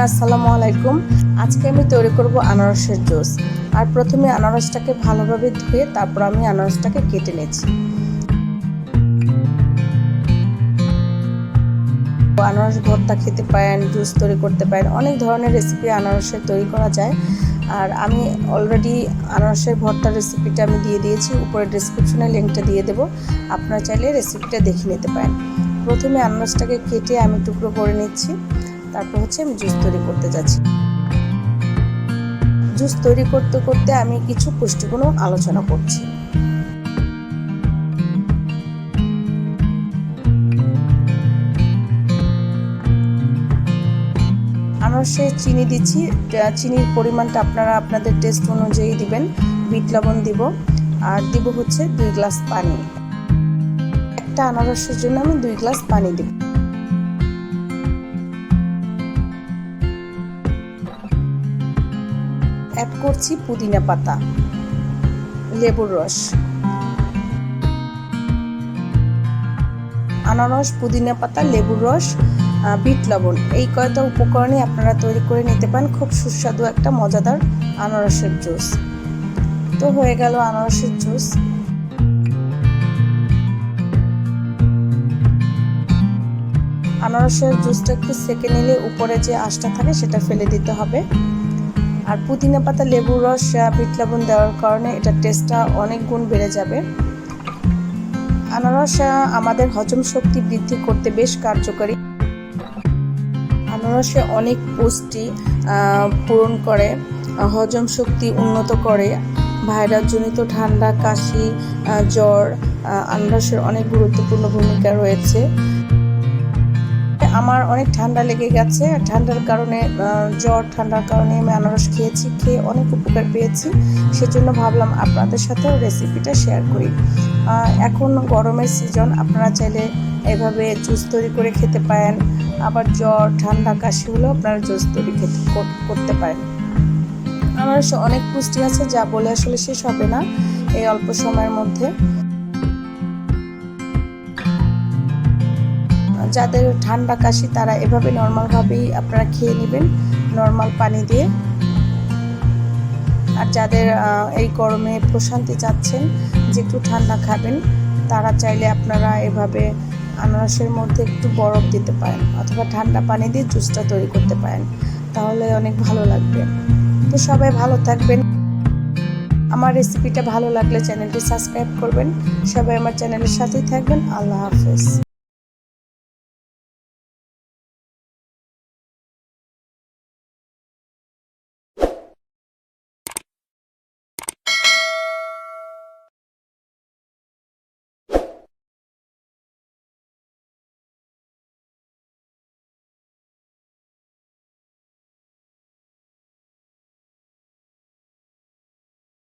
আসসালামু আলাইকুম। আজকে আমি তৈরি করব আনারসের জুস। আর প্রথমে আনারসটাকে ভালোভাবে ধুয়ে তারপর আমি আনারসটাকে কেটে নিয়েছি। আনারস ভর্তা খেতে পারেন, জুস তৈরি করতে পারেন, অনেক ধরনের রেসিপি আনারসের তৈরি করা যায়। আর আমি অলরেডি আনারসের ভর্তার রেসিপিটা আমি দিয়ে দিয়েছি, উপরে ডেসক্রিপশনে লিঙ্কটা দিয়ে দেবো, আপনারা চাইলে রেসিপিটা দেখে নিতে পারেন। প্রথমে আনারসটাকে কেটে আমি টুকরো করে নিচ্ছি, তারপর আমি জুস তৈরি করতে যাচ্ছি। জুস তৈরি করতে করতে আমি কিছু পুষ্টিগুণ আলোচনা করছি। আনারসে চিনি দিচ্ছি, চিনির পরিমাণটা আপনারা আপনাদের টেস্ট অনুযায়ী দিবেন। বিট লবণ দিব, আর দিব 2 গ্লাস পানি। একটা আনারসের জন্য আমি 2 গ্লাস পানি দিব। অ্যাড করছি পুদিনা পাতা, লেবুর রস। আনারস, পুদিনা পাতা, লেবুর রস, বিট লবণ, এই কয়টা উপকরণে আপনারা তৈরি করে নিতে পারেন খুব সুস্বাদু একটা মজাদার আনারসের জুস। তো হয়ে গেল আনারসের জুস। আনারসের জুসটা একটু সেকে নিলে উপরে যে আঁশটা থাকে সেটা ফেলে দিতে হবে। আর পুদিনা পাতা, লেবুর রস, বিট লবণ দেওয়ার কারণে এটা টেস্টটা অনেক গুণ বেড়ে যাবে। আনারস আমাদের হজম শক্তি বৃদ্ধি করতে বেশ কার্যকরী। আনারসে অনেক পুষ্টি পূরণ করে, হজম শক্তি উন্নত করে, ভাইরাসজনিত ঠান্ডা, কাশি, জ্বর, আনারসের অনেক গুরুত্বপূর্ণ ভূমিকা রয়েছে। আমার অনেক ঠান্ডা লেগে গেছে, ঠান্ডার কারণে ঠান্ডার কারণে আমি আনারস খেয়ে অনেক উপকার পেয়েছি। সেজন্য ভাবলাম আপনাদের সাথেও রেসিপিটা শেয়ার করি। এখন গরমের সিজন, আপনারা চাইলে এভাবে জুস তৈরি করে খেতে পারেন। আবার জ্বর, ঠান্ডা, কাশি হলেও আপনারা জুস তৈরি করতে পারেন। আনারসে অনেক পুষ্টি আছে, যা বলে আসলে শেষ হবে না এই অল্প সময়ের মধ্যে। যাদের ঠান্ডা, কাশি তারা এভাবে নর্মালভাবেই আপনারা খেয়ে নেবেন, নর্মাল পানি দিয়ে। আর যাদের এই গরমে প্রশান্তি চাচ্ছেন, যে একটু ঠান্ডা খাবেন, তারা চাইলে আপনারা এভাবে আনারসের মধ্যে একটু বরফ দিতে পারেন, অথবা ঠান্ডা পানি দিয়ে জুসটা তৈরি করতে পারেন, তাহলে অনেক ভালো লাগবে। তো সবাই ভালো থাকবেন। আমার রেসিপিটা ভালো লাগলে চ্যানেলটি সাবস্ক্রাইব করবেন। সবাই আমার চ্যানেলের সাথেই থাকবেন। আল্লাহ হাফেজ।